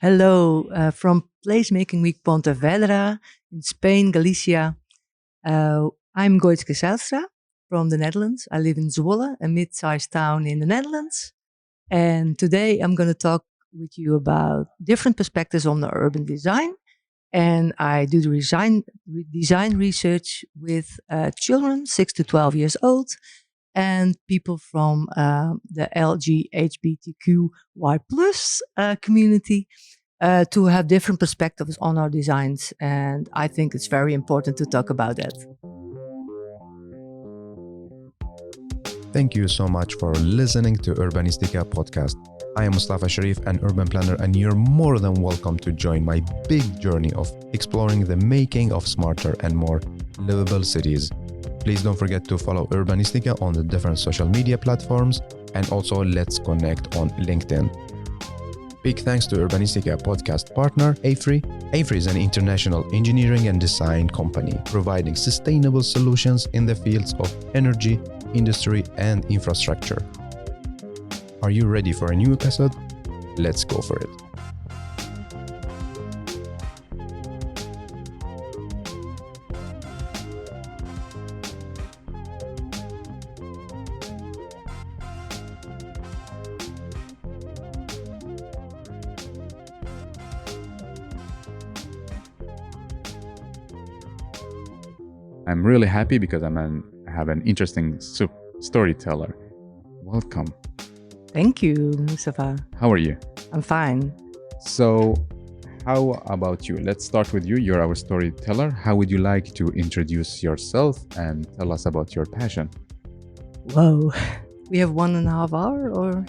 Hello from Placemaking Week Pontevedra in Spain, Galicia. I'm Gooitske Zijlstra from the Netherlands. I live in Zwolle, a mid-sized town in the Netherlands. And today I'm going to talk with you about different perspectives on the urban design. And I do the design research with children, 6 to 12 years old, and people from the LGBTQY plus community to have different perspectives on our designs. And I think it's very important to talk about that. Thank you so much for listening to Urbanistica Podcast. I am Mustafa Sharif, an urban planner, and you're more than welcome to join my big journey of exploring the making of smarter and more livable cities. Please don't forget to follow Urbanistica on the different social media platforms, and also let's connect on LinkedIn. Big thanks to Urbanistica podcast partner AFRY. AFRY is an international engineering and design company providing sustainable solutions in the fields of energy, industry, and infrastructure. Are you ready for a new episode? Let's go for it. I'm really happy because I have an interesting storyteller. Welcome. Thank you, Mustafa. How are you? I'm fine. So, how about you? Let's start with you. You're our storyteller. How would you like to introduce yourself and tell us about your passion? Whoa. We have 1.5 hours or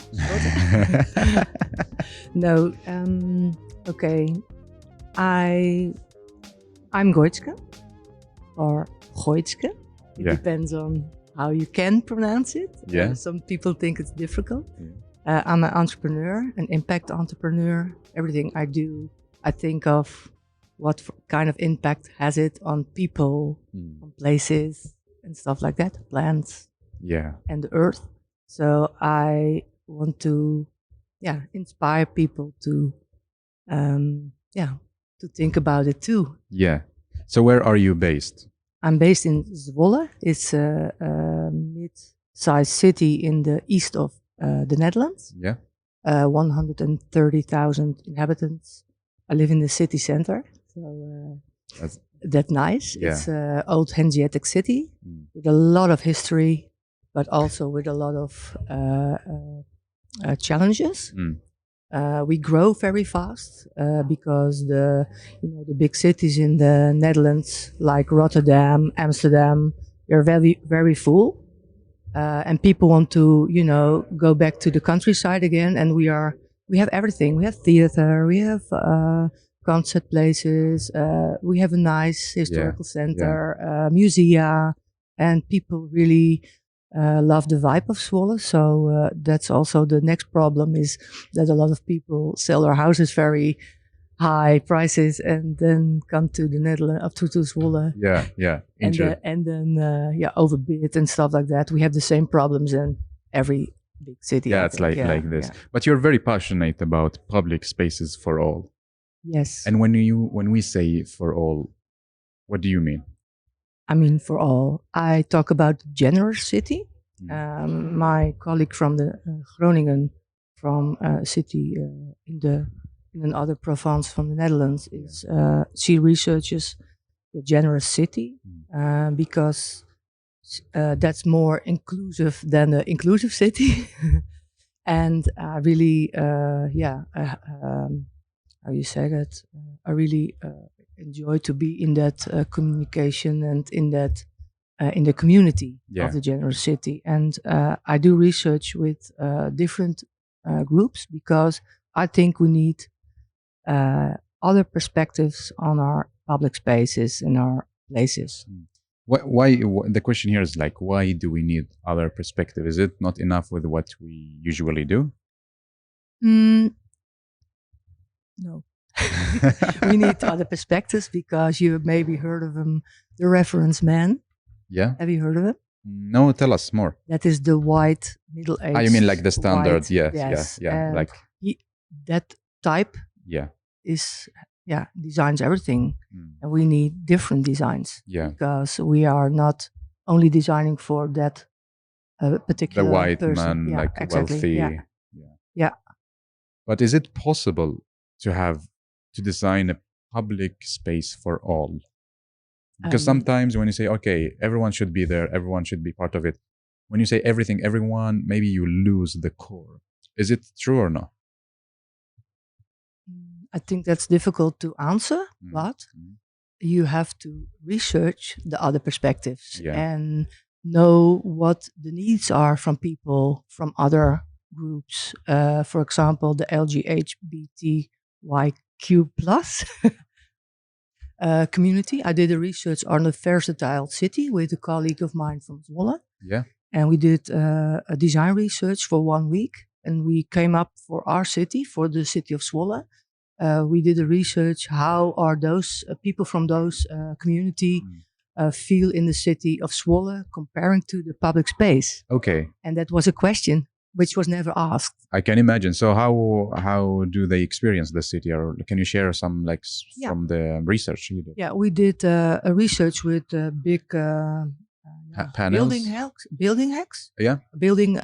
No. Okay. I'm Gooitske or Gooitske. It depends on how you can pronounce it. Yeah. Some people think it's difficult. Yeah. I'm an entrepreneur, an impact entrepreneur. Everything I do, I think of what kind of impact has it on people, on places and stuff like that, plants, and the earth. So I want to, inspire people to, to think about it too. Yeah. So where are you based? I'm based in Zwolle. It's a mid-sized city in the east of the Netherlands. Yeah. 130,000 inhabitants. I live in the city center. So that's nice. Yeah. It's an old Hanseatic city with a lot of history, but also with a lot of challenges. We grow very fast because the big cities in the Netherlands, like Rotterdam, Amsterdam, they're very, very full, and people want to go back to the countryside again. And we have everything. We have theater, we have concert places, we have a nice historical center, musea, and people really love the vibe of Zwolle. So that's also the next problem, is that a lot of people sell their houses very high prices and then come to the Netherlands, up to Zwolle. And then overbid and stuff like that. We have the same problems in every big city. Yeah, it's like this. Yeah. But you're very passionate about public spaces for all. Yes. And when we say for all, what do you mean? I mean, for all. I talk about generous city. My colleague from the Groningen, from a city in another province from the Netherlands, she researches the generous city because that's more inclusive than the inclusive city. And I really, how you say that? I really enjoy to be in that communication and in that in the community of the generous city. And I do research with different groups because I think we need other perspectives on our public spaces and our places. Why the question here is like, why do we need other perspective? Is it not enough with what we usually do? No. We need other perspectives because you maybe heard of him, the reference man. Yeah. Have you heard of it? No, tell us more. That is the white middle-aged. You mean like the standard? White, yes. Like that type, Yeah. designs everything, and we need different designs. Yeah. Because we are not only designing for that particular The white person. man, Yeah, like exactly. wealthy. Yeah. Yeah. But is it possible to design a public space for all? Because sometimes when you say, okay, everyone should be there, everyone should be part of it, when you say everything, everyone, maybe you lose the core. Is it true or not? I think that's difficult to answer, but you have to research the other perspectives and know what the needs are from people from other groups. For example, the LGBTIQ plus community. I did a research on a versatile city with a colleague of mine from Zwolle. Yeah. And we did a design research for 1 week. And we came up for our city, for the city of Zwolle. We did a research, how are those people from those community feel in the city of Zwolle comparing to the public space. Okay. And that was a question which was never asked. I can imagine. So how do they experience the city? Or can you share some from the research you did? Yeah, we did a research with big panels? building hacks. Yeah. Building,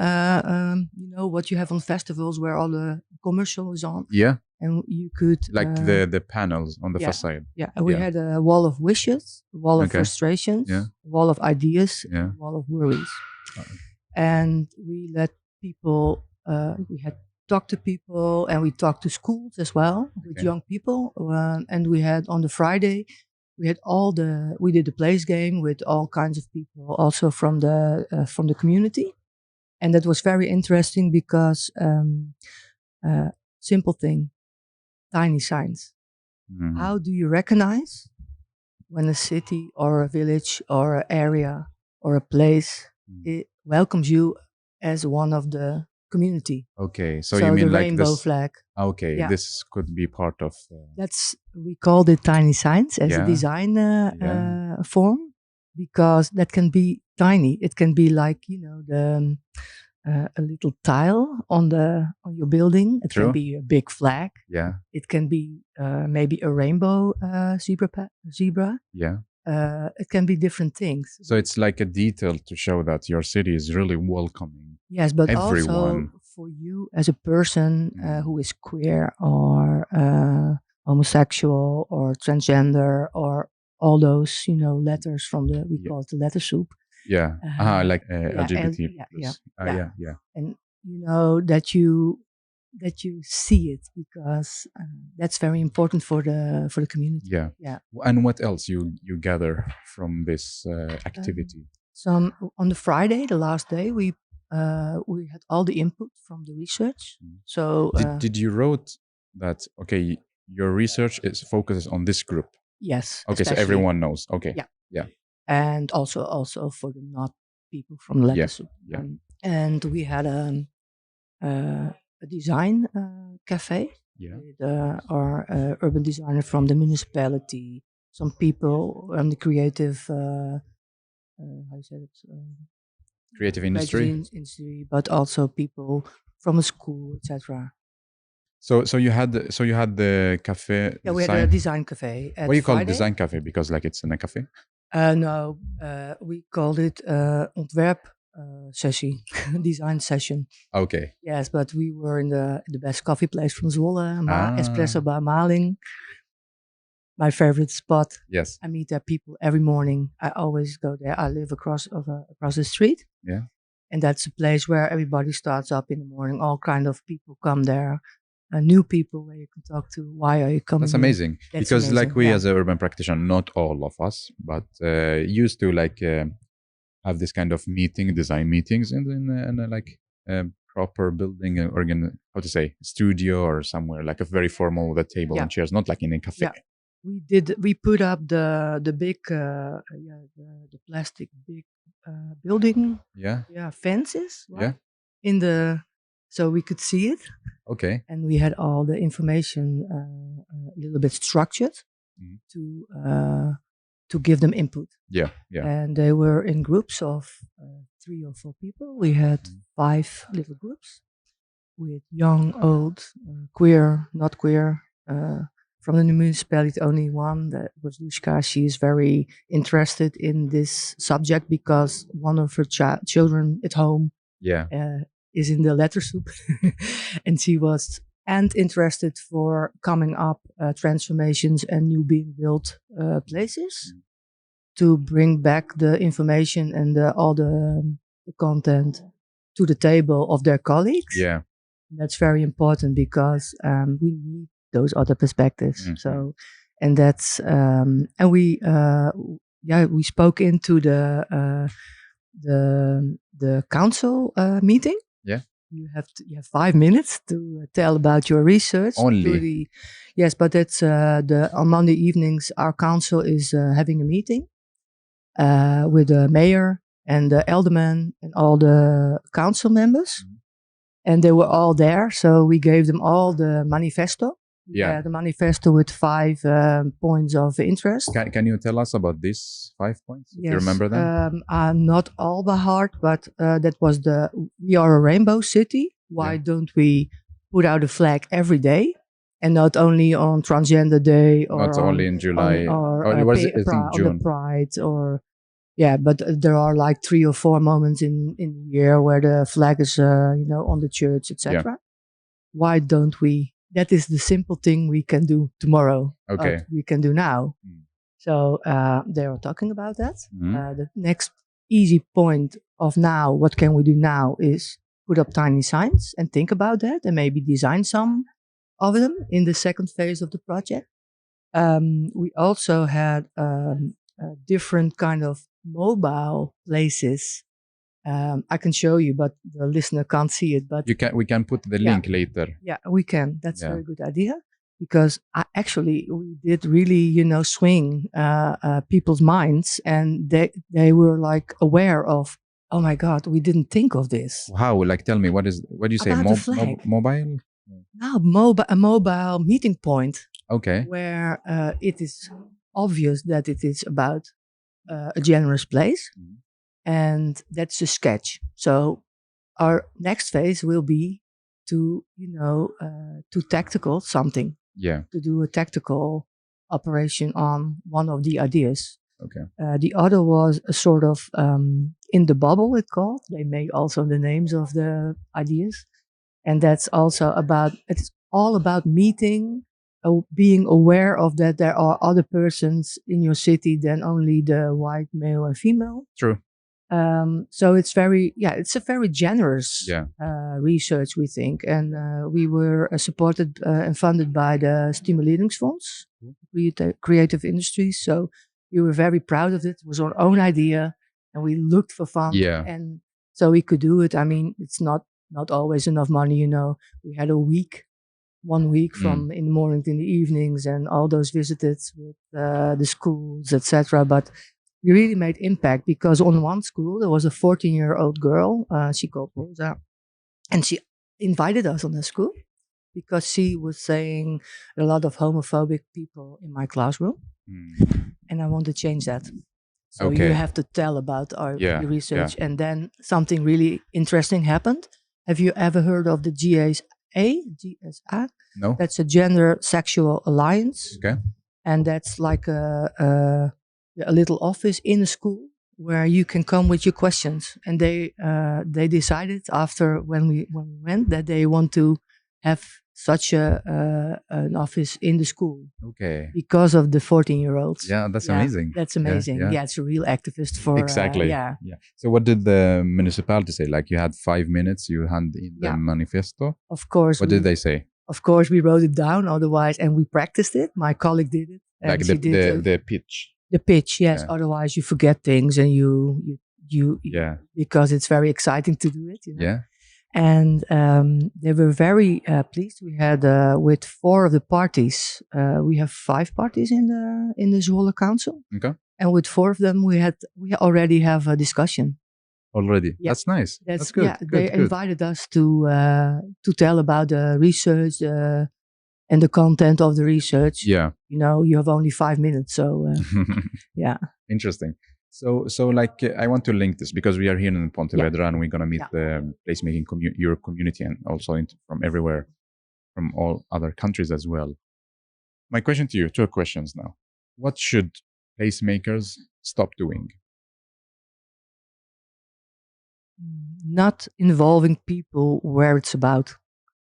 what you have on festivals where all the commercial is on. Yeah. And you could the panels on the facade. Yeah, we had a wall of wishes, a wall of frustrations, a wall of ideas, a wall of worries. And we let people, we had talked to people, and we talked to schools as well with young people. And we had on the Friday, we did the place game with all kinds of people, also from the community, and that was very interesting because simple thing. Tiny signs. How do you recognize when a city or a village or an area or a place it welcomes you as one of the community? Okay, so you mean the like rainbow this flag? Okay, this could be part of. We called it tiny signs as a design form, because that can be tiny. It can be like a little tile on your building. It can be a big flag. Yeah. It can be maybe a rainbow zebra. Yeah. It can be different things. So it's like a detail to show that your city is really welcoming. Yes, but everyone. Also for you as a person who is queer or homosexual or transgender or all those letters from we call it the letter soup. Yeah. LGBT. Yeah. And that you see it, because that's very important for the community. Yeah. Yeah. And what else you gather from this activity? On the Friday, the last day, we had all the input from the research. So did you wrote that? Okay, your research focuses on this group. Yes. Okay, so everyone knows. Okay. Yeah. Yeah. And also for the not people from letter soup. Yeah. And we had a design cafe with our urban designer from the municipality, some people on the creative creative industry, but also people from a school, etc. So you had the cafe. Yeah, we had a design cafe. What do you call it, design cafe? Because it's in a cafe. No, we called it ontwerp sessie, design session. Okay. Yes, but we were in the best coffee place from Zwolle, Espresso Bar Maling. My favorite spot. Yes. I meet there people every morning. I always go there. I live across the street. Yeah. And that's a place where everybody starts up in the morning. All kind of people come there. New people where you can talk to. Why are you coming? That's amazing. Because amazing. We as an urban practitioner, not all of us, but used to have this kind of design meetings in proper building studio or somewhere, like a very formal with a table and chairs, not like in a cafe. Yeah. We put up the big the plastic big building fences so we could see it. Okay. And we had all the information a little bit structured to give them input. Yeah. And they were in groups of 3 or 4 people. We had 5 little groups with young, old, queer, not queer, from the municipality, only one, that was Dushka. She is very interested in this subject because one of her children at home is in the letter soup. And she was interested for coming up transformations and new being built places to bring back the information and all the content to the table of their colleagues. Yeah. That's very important because we need those other perspectives. So, and that's and we spoke into the council meeting. Yeah. You have 5 minutes to tell about your research. Only. Yes, but it's on Monday evenings. Our council is having a meeting with the mayor and the alderman and all the council members. And they were all there, so we gave them all the manifesto. The manifesto with 5 points of interest. Can you tell us about these 5 points? Yes. Do you remember them? Not all by heart, but that was we are a rainbow city. Why don't we put out a flag every day? And not only on Transgender Day or not only in July or was it in June? Pride or but there are like 3 or 4 moments in the year where the flag is on the church, etc. Why don't we? That is the simple thing we can do tomorrow. We can do now. So they are talking about that. The next easy point of now, what can we do now, is put up tiny signs and think about that and maybe design some of them in the second phase of the project. We also had a different kind of mobile places. I can show you, but the listener can't see it. But we can put the link later. Yeah, we can. That's a very good idea because we did really, swing people's minds, and they were like aware of, oh my God, we didn't think of this. How? Like, tell me, what do you say? Mobile? No, a mobile meeting point. Okay. Where it is obvious that it is about a generous place. And that's a sketch. So our next phase will be to tactical something. Yeah. To do a tactical operation on one of the ideas. Okay. The other was a sort of in the bubble, it's called. They made also the names of the ideas. And that's also it's all about meeting, being aware of that there are other persons in your city than only the white male and female. True. So it's it's a very generous research, we think. And we were supported and funded by the Stimuleringsfonds, creative industries. So we were very proud of it. It was our own idea and we looked for funds. Yeah. And so we could do it. I mean, it's not always enough money, We had 1 week from in the morning to in the evenings and all those visits with the schools, etc. But we really made impact because on one school, there was a 14-year-old girl, she called Rosa, and she invited us on the school because she was saying a lot of homophobic people in my classroom. And I want to change that. So you have to tell about our research. And then something really interesting happened. Have you ever heard of the GSA? No. That's a gender sexual alliance. Okay. And that's like a little office in a school where you can come with your questions. And they decided after when we went that they want to have such an office in the school. Okay. Because of the 14-year-olds. Yeah, that's amazing. That's amazing. Yeah, it's a real activist for... Exactly. So what did the municipality say? Like you had 5 minutes, you hand in the manifesto? Of course. What did they say? Of course, we wrote it down otherwise, and we practiced it. My colleague did it. Like the pitch. The pitch, yes. Yeah. Otherwise, you forget things and you because it's very exciting to do it. Yeah. And they were very pleased. We had with 4 of the parties. We have 5 parties in the Zwolle Council. Okay. And with 4 of them, we already have a discussion. Already, that's nice. That's good. Yeah, they invited us to tell about the research and the content of the research. Yeah. You have only 5 minutes, so yeah. Interesting. So like I want to link this because we are here in Pontevedra and we're gonna meet the placemaking Europe community and also from everywhere, from all other countries as well. my question to you, 2 questions now. What should placemakers stop doing? Not involving people where it's about.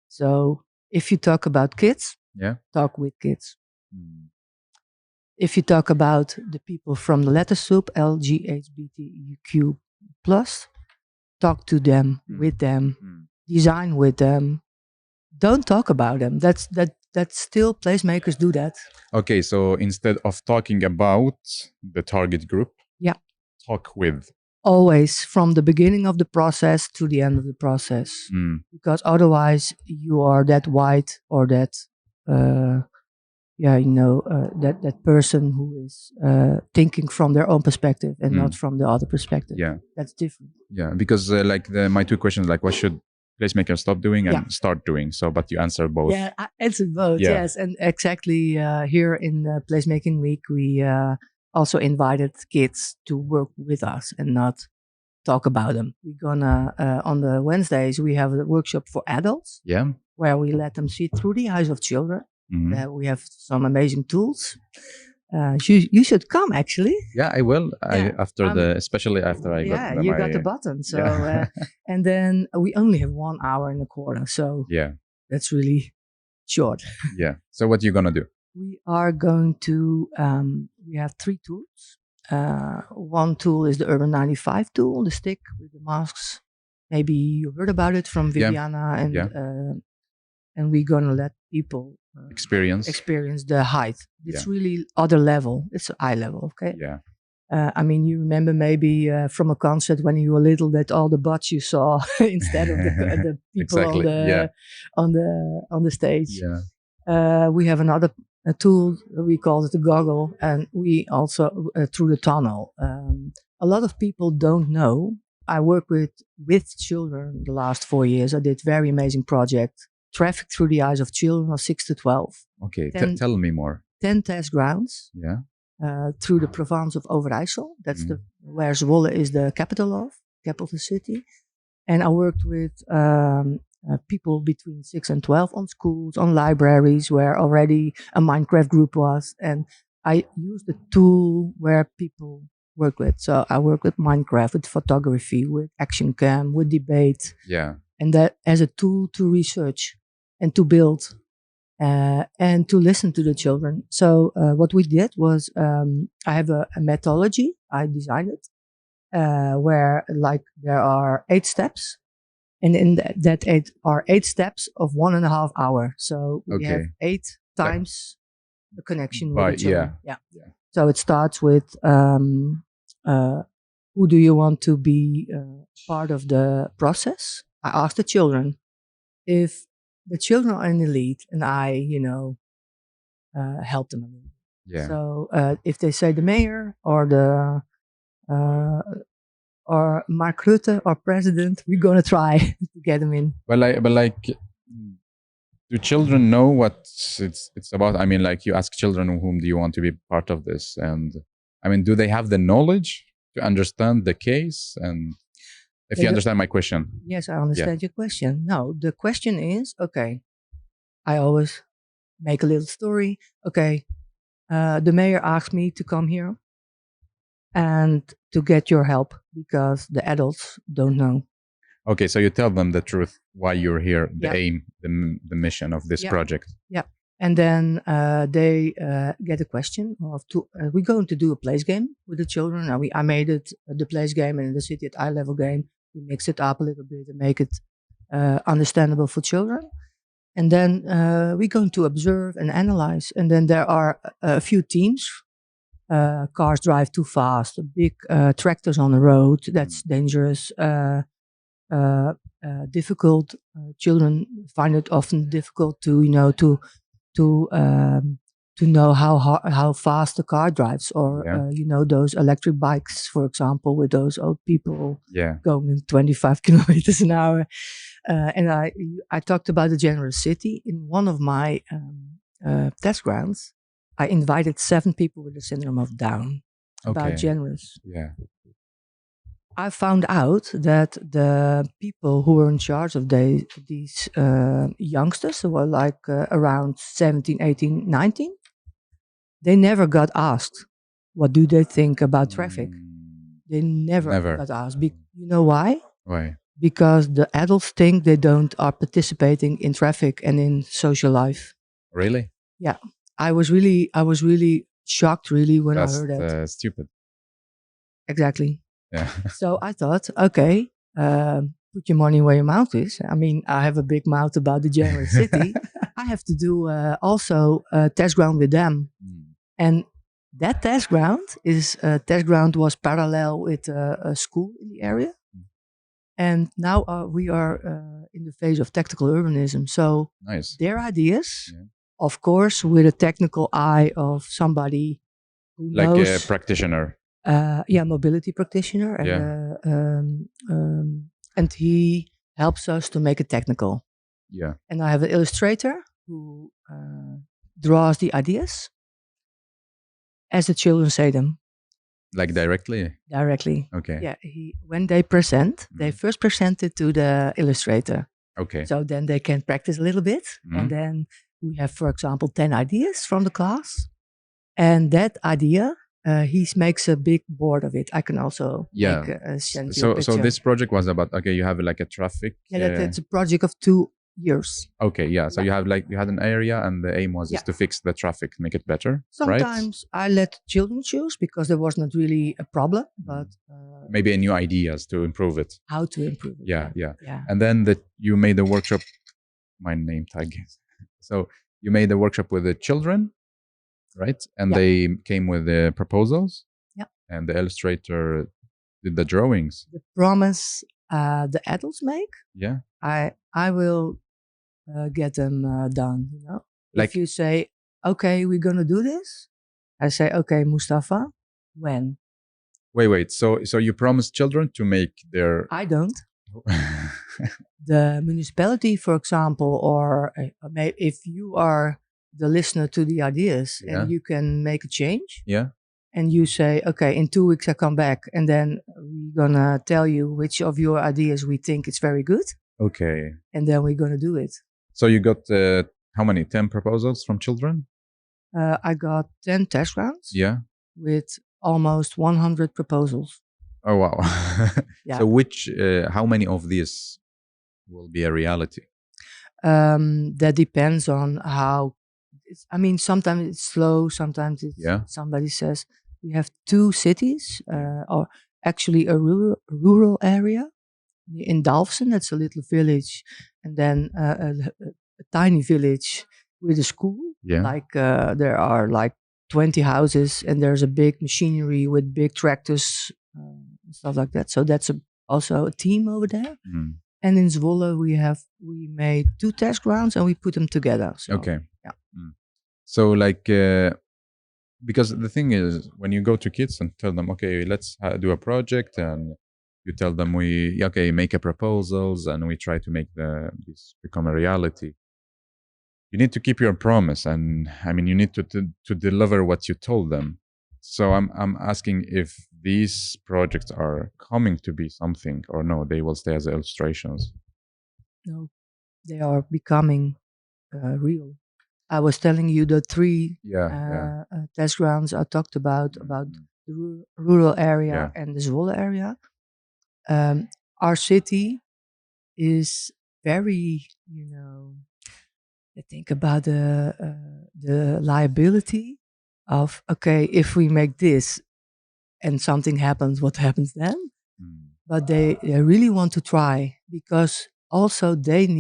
So if you talk about kids, talk with kids. If you talk about the people from the letter soup, LGBTQ+, talk to them, with them, design with them. Don't talk about them. That's still placemakers do that. Okay, so instead of talking about the target group, talk with. Always from the beginning of the process to the end of the process, because otherwise you are that white or that, that person who is thinking from their own perspective and not from the other perspective. Yeah, that's different. Yeah, because my 2 questions, like what should placemakers stop doing and start doing? So, but you answer both. Yeah, I answer both. Yeah. Yes, and exactly here in Placemaking Week, we also invited kids to work with us and not talk about them. We're gonna on the Wednesdays we have a workshop for adults. Yeah, where we let them see through the eyes of children. We have some amazing tools. You should come actually. Yeah, I will. Especially after I got you got the button. So and then we only have 1 hour and a quarter. So that's really short. Yeah. So what are you gonna do? We are going to. We have 3 tools. One tool is the Urban 95 tool, the stick with the masks. Maybe you heard about it from Viviana, and we're gonna let people experience the height. It's really other level. It's eye level, okay? Yeah. I mean, you remember maybe from a concert when you were little that all the butts you saw instead of the people on the stage. Yeah. We have another tool, we call it the goggle, and we also through the tunnel. A lot of people don't know. I work with children the last 4 years. I did very amazing project. Traffic through the eyes of children of 6 to 12. Okay, tell me more. 10 test grounds. Yeah. Through the province of Overijssel. That's where Zwolle is the capital city. And I worked with people between 6 and 12 on schools, on libraries where already a Minecraft group was. And I used the tool where people work with. So I work with Minecraft, with photography, with action cam, with debate. Yeah. And that as a tool to research and to build and to listen to the children. So what we did was I have a methodology. I designed it where there are 8 steps. And in that 8 steps of 1.5 hours. So we have 8 times the connection with the children. Yeah. So it starts with who do you want to be part of the process? I asked the children if the children are in the lead, and I, help them a little. Yeah. So if they say the mayor or the or Mark Rutte, our president, we're gonna try to get them in. But do children know what it's about? I mean, you ask children whom do you want to be part of this, and I mean, do they have the knowledge to understand the case? And if you understand my question. Yes, I understand your question. No, the question is, okay, I always make a little story. Okay, the mayor asked me to come here and to get your help because the adults don't know. Okay, so you tell them the truth, why you're here, the aim, the mission of this project. Yeah, and then they get a question of we're going to do a place game with the children. Now I made it the place game and the city at eye level game. We mix it up a little bit and make it understandable for children. And then we're going to observe and analyze. And then there are a few teams. Cars drive too fast, big tractors on the road, that's dangerous. Difficult. Children find it often difficult to know how fast the car drives, or those electric bikes, for example, with those old people going in 25 kilometers an hour. And I talked about the generous city in one of my test grounds. I invited 7 people with the syndrome of Down about generous. Yeah. I found out that the people who were in charge of these youngsters, who were around 17, 18, 19, they never got asked, what do they think about traffic? They never got asked. You know why? Why? Because the adults think they don't are participating in traffic and in social life. Really? Yeah. I was really shocked really when I heard that. That's stupid. Exactly. Yeah. So I thought, okay, put your money where your mouth is. I mean, I have a big mouth about the general city. I have to do also a test ground with them. And that test ground was parallel with a school in the area. And now we are in the phase of tactical urbanism. So nice. Their ideas, of course, with a technical eye of somebody who knows. Like a practitioner. Mobility practitioner. And he helps us to make it technical. Yeah. And I have an illustrator who draws the ideas as the children say them. Like directly? Directly. Okay. Yeah. When they present, they first present it to the illustrator. Okay. So then they can practice a little bit. And then we have, for example, 10 ideas from the class. And that idea, he makes a big board of it. I can also send you a picture. So this project was about, you have like a traffic. Yeah, it's a project of 2 years. Okay, yeah. So you had an area and the aim was is to fix the traffic, make it better. Sometimes I let children choose because there was not really a problem, but maybe new ideas to improve it. How to improve it. Yeah. And then you made the workshop, my name tag. So you made the workshop with the children, right? And they came with the proposals. Yeah. And the illustrator did the drawings. The promise the adults make. Yeah. I will get them done. You know, like if you say, "Okay, we're gonna do this," I say, "Okay, Mustafa, when?" Wait. So you promise children to make their? I don't. The municipality, for example, or if you are the listener to the ideas and you can make a change. Yeah. And you say, okay, in 2 weeks I come back and then we're gonna tell you which of your ideas we think is very good. Okay. And then we're gonna do it. So you got how many? 10 proposals from children? I got 10 test rounds. Yeah. With almost 100 proposals. Oh wow. Yeah. So how many of these will be a reality? That depends on how. Sometimes it's slow. Sometimes somebody says we have 2 cities, or actually a rural area in Dalfsen. That's a little village, and then a tiny village with a school. Yeah. Like there are like 20 houses, and there's a big machinery with big tractors, stuff like that. So that's also a team over there. And in Zwolle, we made 2 test grounds and we put them together. So, okay. Yeah. So because the thing is, when you go to kids and tell them, okay, let's do a project, and you tell them make a proposals, and we try to make this become a reality. You need to keep your promise, and you need to deliver what you told them. So I'm asking if these projects are coming to be something, or no, they will stay as illustrations. No, they are becoming real. I was telling you the 3 test grounds I talked about the rural area and the Zwolle area. Our city is very, I think about the liability of, okay, if we make this and something happens, what happens then? But they really want to try, because also they we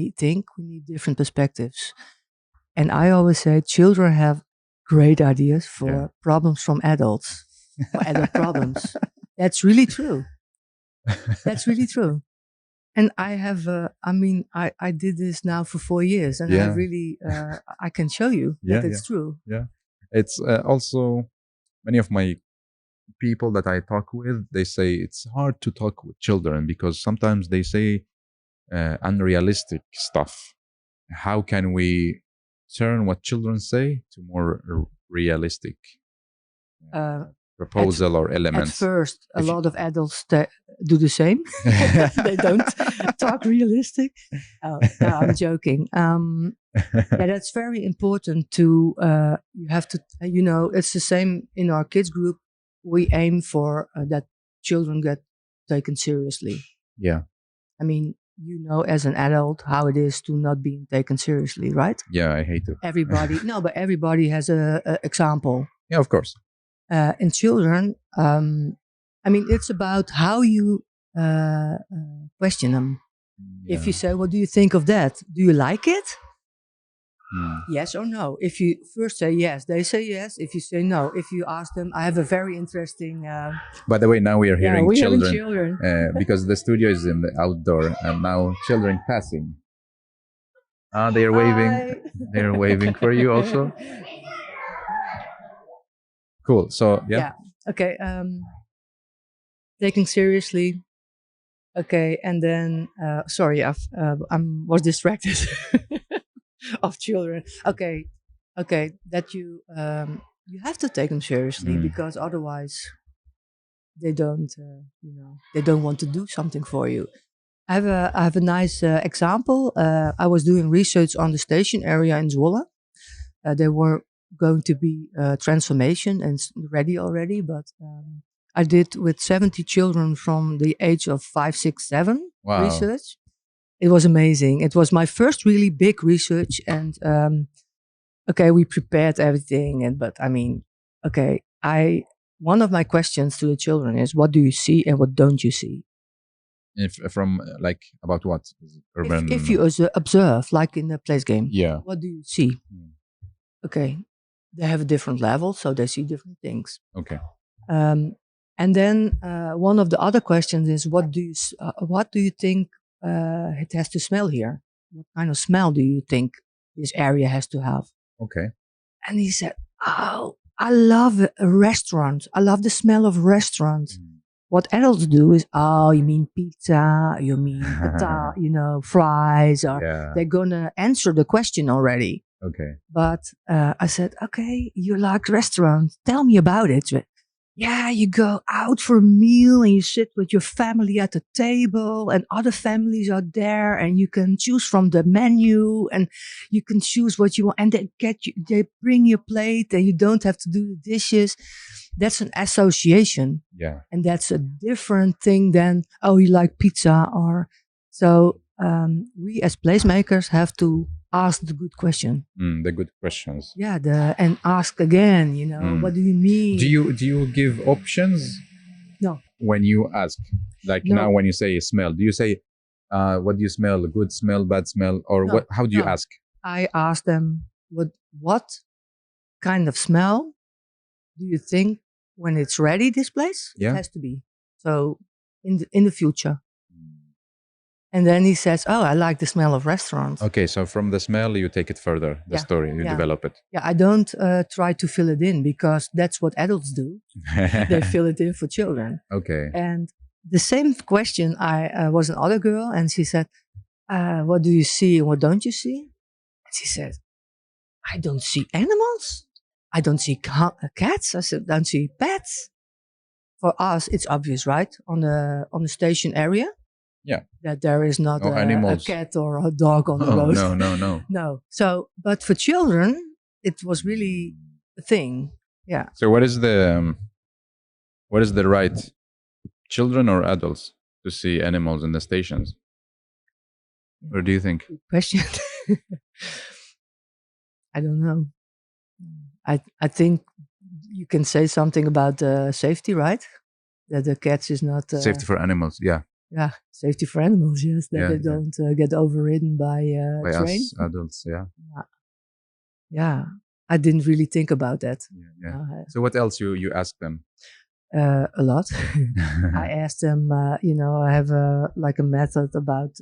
need different perspectives. And I always say children have great ideas for problems from adults, for adult problems. That's really true. That's really true. And I have, I did this now for 4 years, and I really, I can show you that it's true. Yeah. It's also many of my people that I talk with, they say it's hard to talk with children because sometimes they say unrealistic stuff. How can we turn what children say to more realistic? proposal or elements. At first, a lot of adults do the same. They don't talk realistic. Oh, no, I'm joking. That's very important to, you have to, it's the same in our kids group. We aim for that children get taken seriously. Yeah. I mean, as an adult, how it is to not being taken seriously, right? Yeah, I hate it. But everybody has a example. Yeah, of course. In children, it's about how you question them. Yeah. If you say, what do you think of that? Do you like it? Yes or no? If you first say yes, they say yes. If you say no, if you ask them, I have a very interesting... By the way, now we are hearing children. Because the studio is in the outdoor and now children passing. They are waving. They are waving for you also. Cool. So, yeah. Okay. Taking seriously. Okay. And then, sorry, I was distracted. Of children. Okay. That you have to take them seriously because otherwise they don't, they don't want to do something for you. I have a nice example. I was doing research on the station area in Zwolle. There were going to be transformation and ready already, but I did with 70 children from the age of 5, 6, 7 research. It was amazing. It was my first really big research, and we prepared everything. One of my questions to the children is, what do you see and what don't you see? About what? Urban. If you observe, like in the place game, what do you see? Okay, they have a different level, so they see different things. Okay. And then one of the other questions is, what do you think? It has to smell here. What kind of smell do you think this area has to have? Okay. And he said, oh, I love a restaurant. I love the smell of restaurants. What adults do is, you mean pizza, you mean fries, or they're going to answer the question already. Okay. But I said, okay, you like restaurants. Tell me about it. Yeah, you go out for a meal and you sit with your family at the table and other families are there and you can choose from the menu and you can choose what you want and they bring your plate and you don't have to do the dishes. That's an association. Yeah. And that's a different thing than, you like pizza or so. We as placemakers have to ask the good question. The good questions. Yeah, and ask again. What do you mean? Do you give options? No. When you ask, now, when you say smell, do you say, "What do you smell? Good smell, bad smell," or what? How do you ask? I ask them, "What kind of smell do you think when it's ready? This place it has to be so in the future." And then he says, I like the smell of restaurants. Okay, so from the smell, you take it further, the story, you develop it. Yeah, I don't try to fill it in because that's what adults do. They fill it in for children. Okay. And the same question, I was another girl and she said, what do you see and what don't you see? And she said, I don't see animals. I don't see cats. I said, I don't see pets. For us, it's obvious, right? On the station area. Yeah. That there is not a cat or a dog on the road. No. No. So, but for children, it was really a thing. Yeah. So what is the right, children or adults, to see animals in the stations? Or do you think? Good question. I don't know. I think you can say something about safety, right? That the cats is not... safety for animals, yeah. Yeah, safety for animals, yes. That they don't get overridden by train. Us adults, yeah. Yeah, I didn't really think about that. Yeah. So what else you ask them? A lot. I asked them, I have a method about...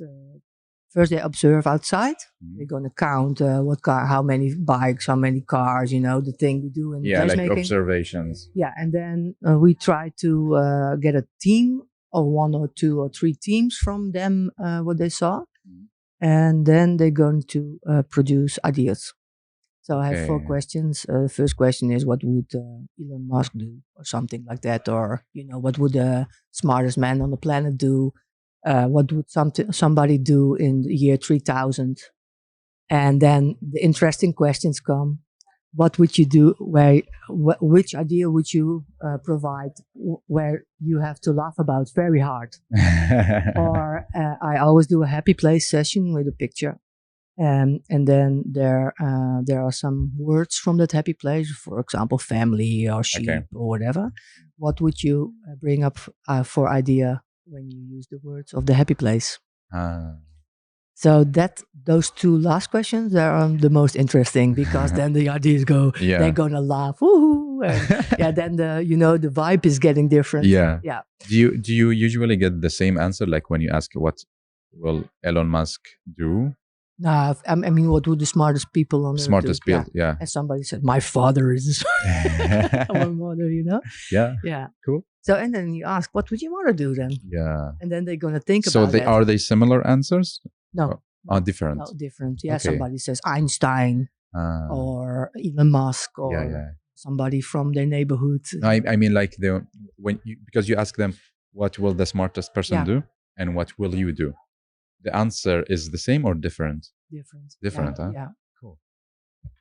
First, they observe outside. They're going to count how many bikes, how many cars, the thing we do in placemaking. Like observations. Yeah, and then we try to get a team or 1 or 2 or 3 teams from them, what they saw. And then they're going to produce ideas. So I have 4 questions. The first question is, what would Elon Musk do, or something like that, or what would the smartest man on the planet do? What would somebody do in the year 3000? And then the interesting questions come. What would you do? Which idea would you provide where you have to laugh about very hard? Or I always do a happy place session with a picture. And then there are some words from that happy place, for example, family or sheep or whatever. What would you bring up for idea when you use the words of the happy place? So those 2 last questions are the most interesting, because then the ideas go, they're gonna laugh, woohoo! And, then the vibe is getting different. Yeah. Do you usually get the same answer, like when you ask what will Elon Musk do? No, I mean, what would the smartest people on Smartest Earth do? people, yeah. And somebody said, my father is my mother, Yeah. Cool. So, and then you ask, what would your mother do then? Yeah. And then they're going to think so about it. So are they similar answers? No. Different? No, different. Yeah, somebody says Einstein or Elon Musk or somebody from their neighborhood. No, I mean, like because you ask them, what will the smartest person do? And what will you do? The answer is the same or different? Different, huh? Yeah. Cool.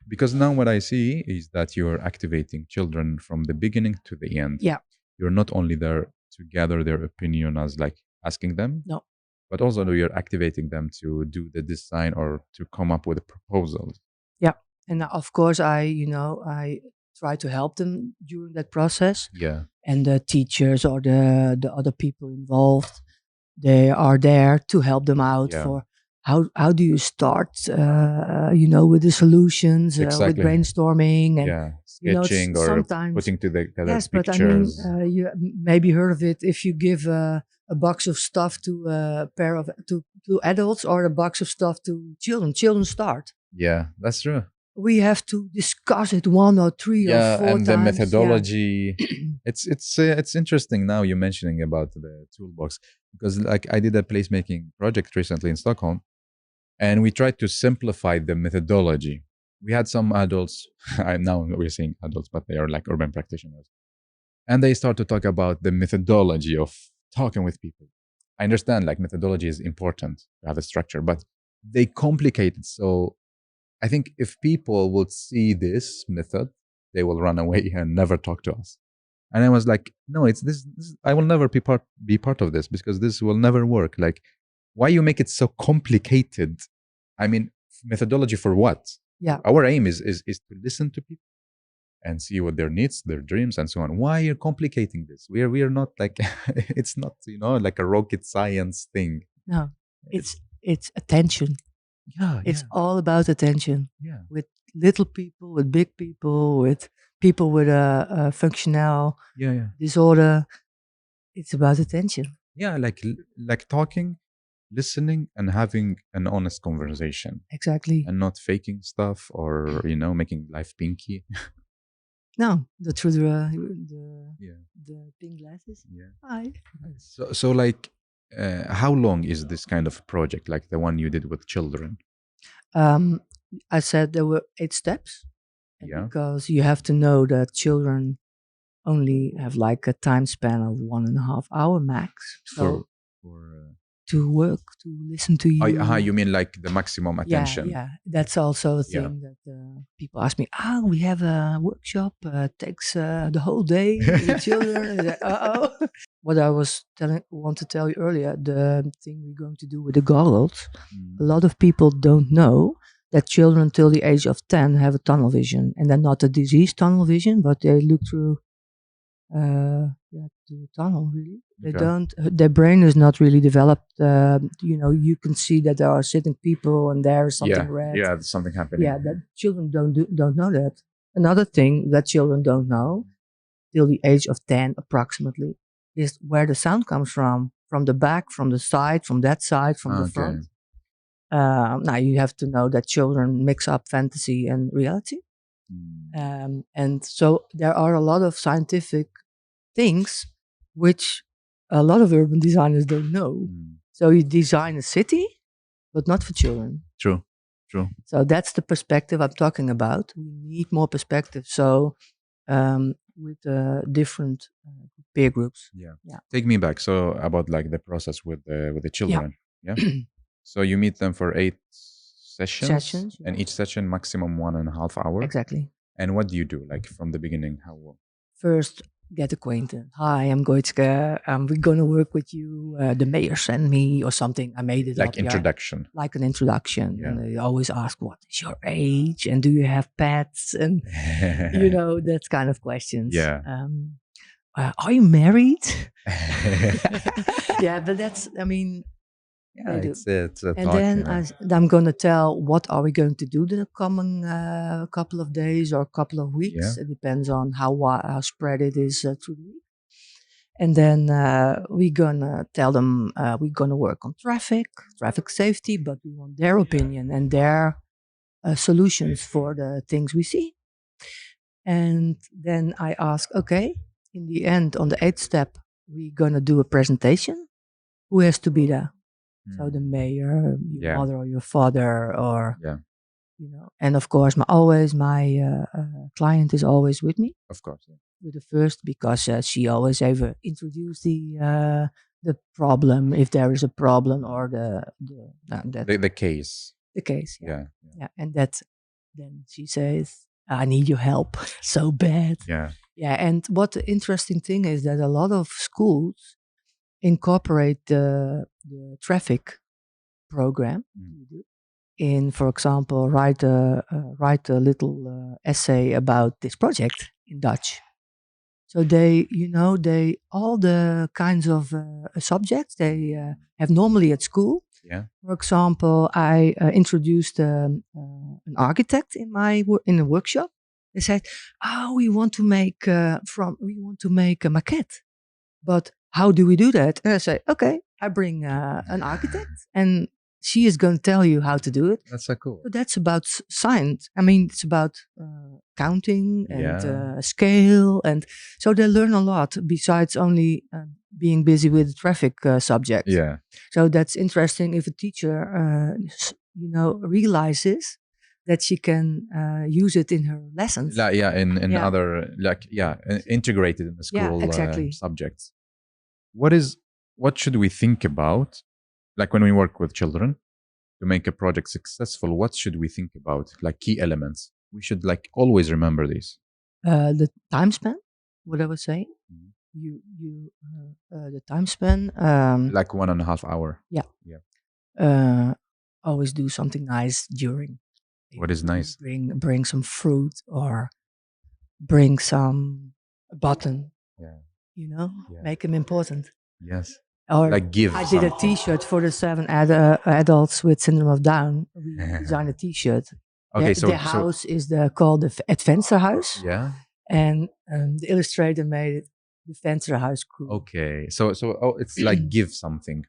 Because now what I see is that you're activating children from the beginning to the end. Yeah. You're not only there to gather their opinion as like asking them. No. But also you're activating them to do the design or to come up with proposals. Yeah. And of course, I try to help them during that process. Yeah. And the teachers or the other people involved, they are there to help them out for how do you start, with the solutions, with brainstorming and sketching or putting together pictures. But I mean, you maybe heard of it. If you give a box of stuff to a pair of to adults or a box of stuff to children start. Yeah, that's true. We have to discuss it 1 or 3 or 4 times. And the methodology. It's interesting now you're mentioning about the toolbox, because like I did a placemaking project recently in Stockholm, and we tried to simplify the methodology. We had some adults. Now we're saying adults, but they are like urban practitioners, and they start to talk about the methodology of talking with people. I understand like methodology is important to have a structure, but they complicate it. So I think if people would see this method, they will run away and never talk to us. And I was like, no, it's this I will never be part of this, because this will never work. Like, why you make it so complicated? I mean, methodology for what? Yeah. Our aim is to listen to people and see what their needs, their dreams, and so on. Why are you complicating this? We are not like it's not like a rocket science thing. No, it's attention. Yeah, it's all about attention. Yeah, with little people, with big people, with people with a functional disorder. It's about attention. Yeah, like talking, listening, and having an honest conversation. Exactly. And not faking stuff or making life pinky. No, the pink glasses. Yeah. Hi. So like, how long is this kind of project, like the one you did with children? I said there were 8 steps. Yeah. Because you have to know that children only have like a time span of 1.5 hour max. So to work, to listen to you. You mean like the maximum attention? Yeah. That's also a thing that people ask me. We have a workshop, takes the whole day with the children. What I want to tell you earlier, the thing we're going to do with the goggles, a lot of people don't know that children till the age of 10 have a tunnel vision, and then not a disease tunnel vision, but they look through the tunnel, really. They don't, their brain is not really developed. You can see that there are sitting people and there's something red. Yeah, there's something happening. Yeah, that children don't know that. Another thing that children don't know till the age of 10 approximately is where the sound comes from the back, from the side, from that side, from the front. Now you have to know that children mix up fantasy and reality. And so there are a lot of scientific things which a lot of urban designers don't know. So you design a city, but not for children. True. True. So that's the perspective I'm talking about. We need more perspective. So with different peer groups. Yeah. Yeah. Take me back. So about like the process with the children. Yeah. So you meet them for 8 sessions, and each session maximum 1.5 hours. Exactly. And what do you do like from the beginning? How? First, get acquainted. Hi, I'm Gooitske. We're gonna work with you. The mayor sent me or something. I made it like up. Introduction. Like an introduction. Yeah. And they always ask, what is your age? And do you have pets? And, that kind of questions. Yeah. Are you married? Yeah, but that's, yeah, it's a and talk, then I'm going to tell what are we going to do the coming couple of days or couple of weeks. Yeah. It depends on how spread it is through the week. And then we're going to tell them we're going to work on traffic safety, but we want their opinion and their solutions for the things we see. And then I ask, okay, in the end, on the 8th step, we're going to do a presentation. Who has to be there? So the mayor, your mother or your father, or and of course, my client is always with me. Of course, with the first, because she always ever introduce the problem, if there is a problem, or the case. The case, yeah, and then she says, "I need your help so bad." Yeah. And what the interesting thing is that a lot of schools incorporate the traffic program in, for example, write a little essay about this project in Dutch. So they all the kinds of subjects they have normally at school. Yeah. For example, I introduced an architect in a workshop. They said, "Oh, we want to make a maquette, but how do we do that?" And I say, "Okay, I bring an architect, and she is going to tell you how to do it." That's so cool. But that's about science. It's about counting and scale, and so they learn a lot besides only being busy with the traffic subject. Yeah. So that's interesting if a teacher, realizes that she can use it in her lessons. In other integrated in the school subjects. What should we think about, like when we work with children, to make a project successful? What should we think about, like key elements? We should always remember these. The time span. What I was saying. The time span. 1.5 hours. Yeah. Always do something nice during. What is nice? Bring some fruit or bring some button. Yeah. Make them important. Yes. Or give. I did a T-shirt for the 7 adults with syndrome of Down. We designed a T-shirt. Okay, the house is called the Vensterhuis. Yeah. And the illustrator made it the Vensterhuis crew. Okay, so it's like give something.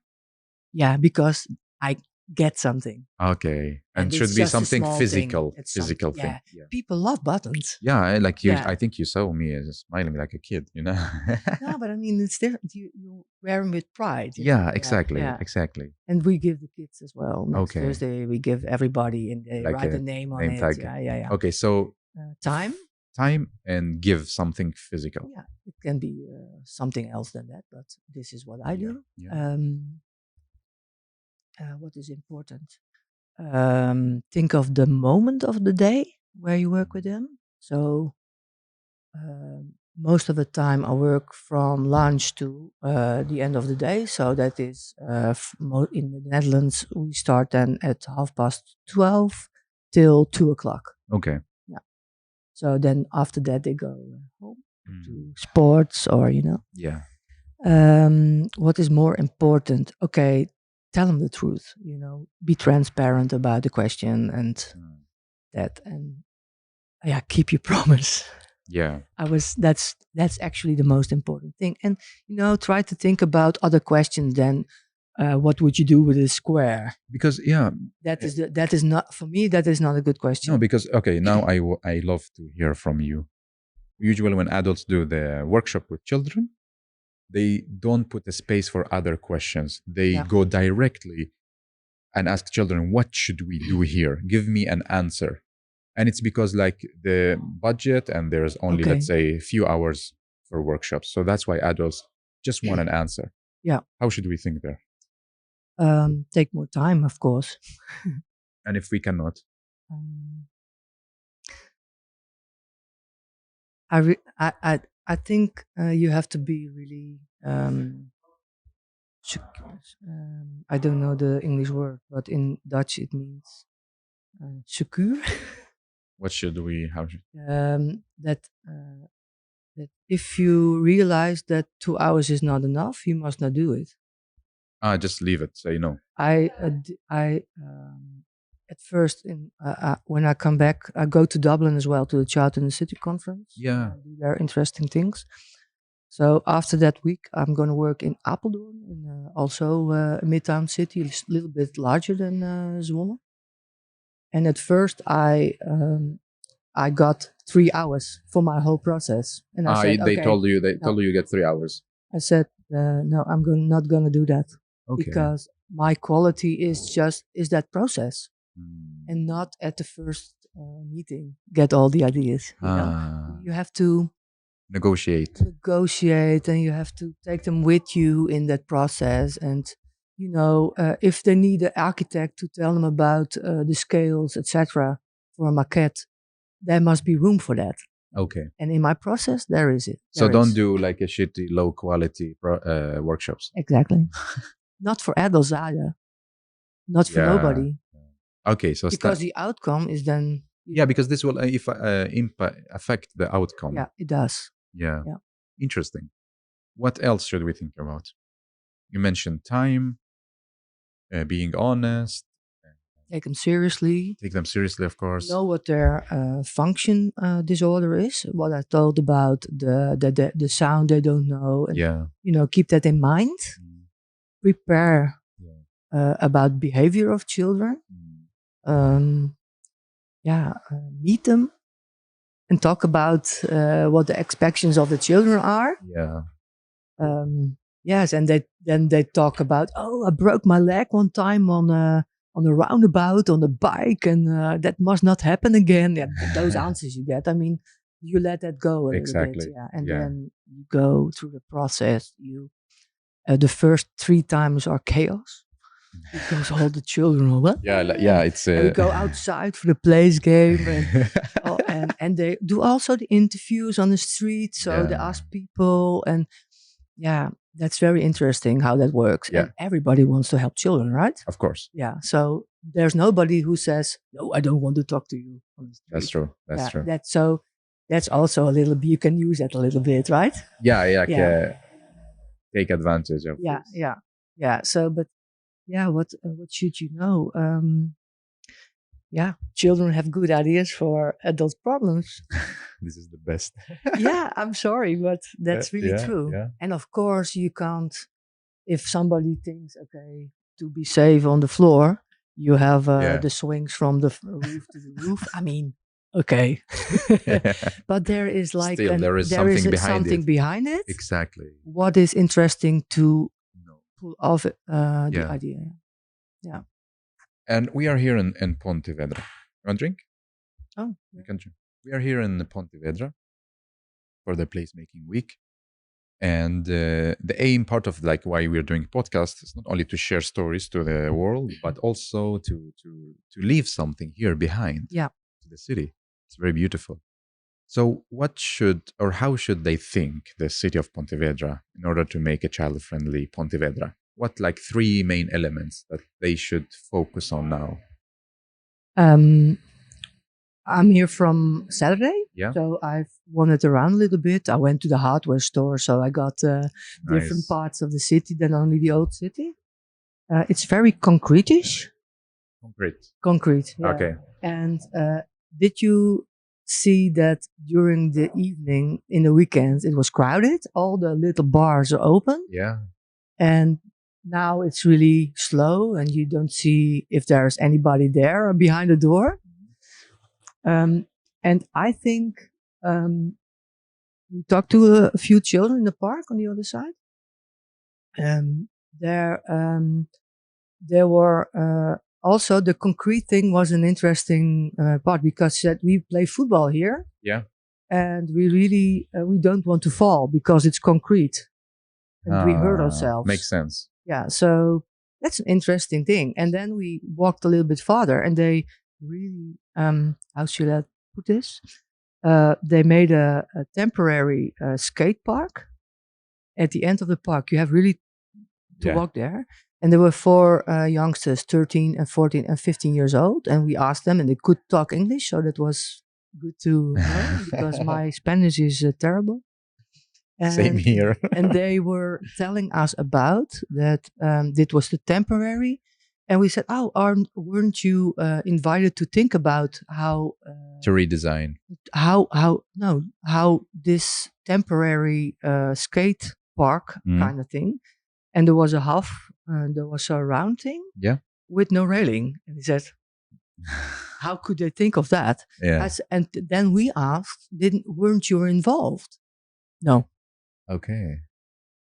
Yeah, because I get something. Okay, and should be something physical. Physical thing. Yeah. People love buttons. Yeah, like you. Yeah. I think you saw me smiling like a kid. No, but it's different. You wear them with pride. Yeah, exactly, exactly. And we give the kids as well. Next Okay. Thursday we give everybody, and they write a name on it. Tag. Yeah. Okay, so time and give something physical. Yeah, it can be something else than that, but this is what I do. Yeah. What is important? Think of the moment of the day where you work with them. So most of the time I work from lunch to the end of the day. So that is in the Netherlands, we start then at 12:30 till 2:00. Okay. Yeah. So then after that they go home to sports or Yeah. What is more important? Okay, tell them the truth. Be transparent about the question and that, and keep your promise. Yeah. That's actually the most important thing. And try to think about other questions than what would you do with a square? Because that is not, for me, that is not a good question. No, because now I love to hear from you. Usually when adults do the workshop with children, they don't put a space for other questions. They go directly and ask children, what should we do here? Give me an answer. And it's because like the budget and there's only, let's say, a few hours for workshops. So that's why adults just want an answer. Yeah. How should we think there? Take more time, of course. And if we cannot? I think you have to be really I don't know the English word, but in Dutch it means secure. What should we have? That if you realize that 2 hours is not enough, you must not do it. Just leave it. Say no. At first, when I come back, I go to Dublin as well to the Child in the City conference. Yeah, there are interesting things. So after that week, I'm going to work in Apeldoorn, in also a midtown city, a little bit larger than Zwolle. And at first, I got 3 hours for my whole process. And I said, they told you you get 3 hours. I said, no, I'm not going to do that. Okay. Because my quality is that process, and not at the first meeting get all the ideas. You have to negotiate, and you have to take them with you in that process. And if they need an architect to tell them about the scales, etc., for a maquette, there must be room for that. Okay. And in my process, there is it. So don't do like a shitty, low quality workshops. Exactly. Not for adults either. Not for nobody. Okay, so because the outcome is then. Because this will affect the outcome. Yeah, it does. Yeah. Interesting. What else should we think about? You mentioned time, being honest. Take them seriously. Take them seriously, of course. Know what their function disorder is. What I told about the sound they don't know. And, keep that in mind. Prepare about behavior of children. Meet them and talk about what the expectations of the children are. Yes, and they talk about, I broke my leg one time on a roundabout on a bike, and that must not happen again. Yeah, those answers you get. I mean, you let that go a little bit, and then you go through the process. The first 3 times are chaos because all the children are what? It's. And we go outside for the place game, and they do also the interviews on the street. So they ask people, and that's very interesting how that works. And everybody wants to help children, right? Of course. Yeah. So there's nobody who says, "No, I don't want to talk to you." On the street. That's true. That's true. That's also a little bit. You can use that a little bit, right? Take advantage of. Yeah. So, but what should you know? Children have good ideas for adult problems. This is the best. I'm sorry, but that's really true. Yeah. And of course, you can't. If somebody thinks, okay, to be safe on the floor, you have the swings from the roof to the roof. I mean, okay, but there is like there is something behind it. Exactly. What is interesting to pull off the idea? Yeah. And we are here in Pontevedra. You want to drink? Oh, you can drink. We are here in Pontevedra for the Placemaking Week. And the aim part of like why we're doing podcast is not only to share stories to the world, but also to leave something here behind to the city. It's very beautiful. So how should they think the city of Pontevedra in order to make a child-friendly Pontevedra? What 3 main elements that they should focus on now? I'm here from Saturday, so I've wandered around a little bit. I went to the hardware store, so I got different parts of the city than only the old city. It's very concrete-ish. Concrete. Yeah. Okay. And did you see that during the evening, in the weekends, it was crowded? All the little bars are open. Yeah. And now it's really slow, and you don't see if there's anybody there or behind the door. And I think we talked to a few children in the park on the other side. there were also the concrete thing was an interesting part because we play football here. Yeah. And we really, we don't want to fall because it's concrete and we hurt ourselves. Makes sense. Yeah. So that's an interesting thing. And then we walked a little bit farther and they really, how should I put this? They made a temporary skate park. At the end of the park, you have really to walk there. And there were 4 youngsters, 13 and 14 and 15 years old. And we asked them and they could talk English. So that was good to know because my Spanish is terrible. And, Same here. And they were telling us about that this was the temporary. And we said, weren't you invited to think about how... to redesign. How this temporary skate park kind of thing. And there was there was a round thing with no railing. And he said, how could they think of that? Yeah. And then we asked, weren't you involved? No. Okay.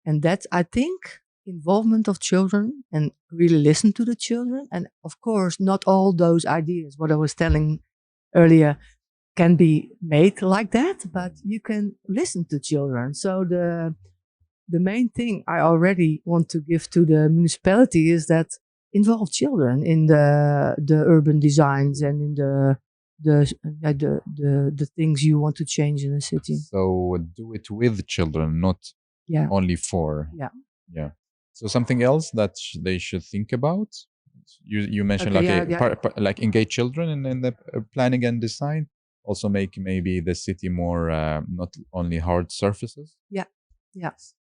And that's, I think, involvement of children and really listen to the children. And of course, not all those ideas, what I was telling earlier, can be made like that, but you can listen to children. So the main thing I already want to give to the municipality is that involve children in the urban designs and in the things you want to change in the city. So do it with children, not only for. Yeah. So something else that they should think about. You mentioned like engage children in the planning and design. Also make maybe the city more not only hard surfaces. Yeah.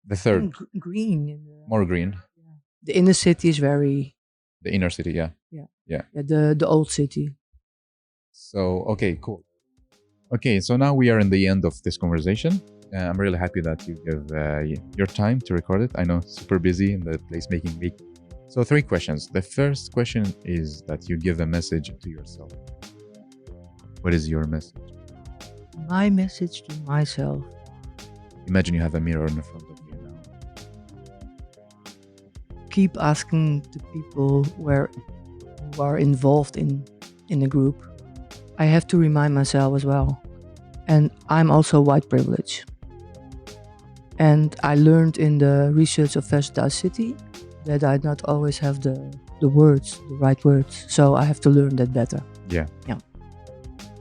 The third, green. More green. Yeah. The inner city is very. The inner city, yeah. The old city. So okay, cool. Okay, so now we are in the end of this conversation. I'm really happy that you give your time to record it. I know super busy in the placemaking week. So 3 questions. The first question is that you give a message to yourself. What is your message? My message to myself. Imagine you have a mirror in front of you now. Keep asking the people who are involved in a group. I have to remind myself as well. And I'm also white privilege. And I learned in the research of Versatile City that I not always have the right words. So I have to learn that better. Yeah.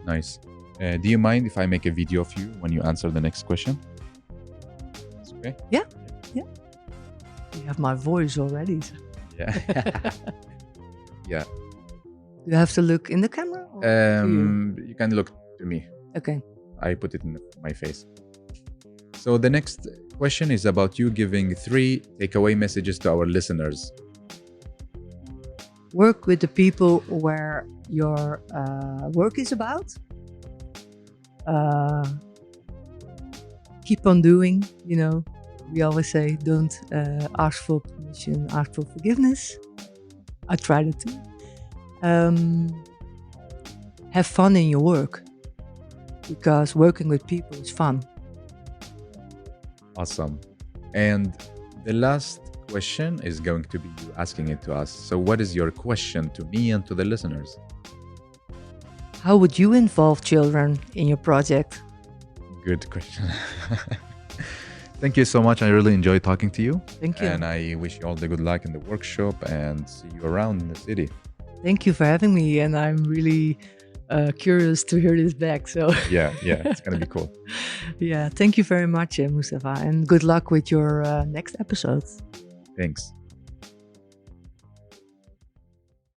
Nice. Do you mind if I make a video of you when you answer the next question? It's okay? Yeah. You have my voice already. Yeah. Yeah. Do you have to look in the camera? You can look to me. Okay. I put it in my face. So the next question is about you giving 3 takeaway messages to our listeners. Work with the people where your work is about. Keep on doing, we always say don't ask for permission, ask for forgiveness. I tried it too. Have fun in your work because working with people is fun. Awesome. And the last question is going to be you asking it to us. So what is your question to me and to the listeners? How would you involve children in your project? Good question. Thank you so much. I really enjoyed talking to you. Thank you. And I wish you all the good luck in the workshop and see you around in the city. Thank you for having me. And I'm really curious to hear this back. So yeah, it's going to be cool. Yeah, thank you very much, Mustafa. And good luck with your next episodes. Thanks.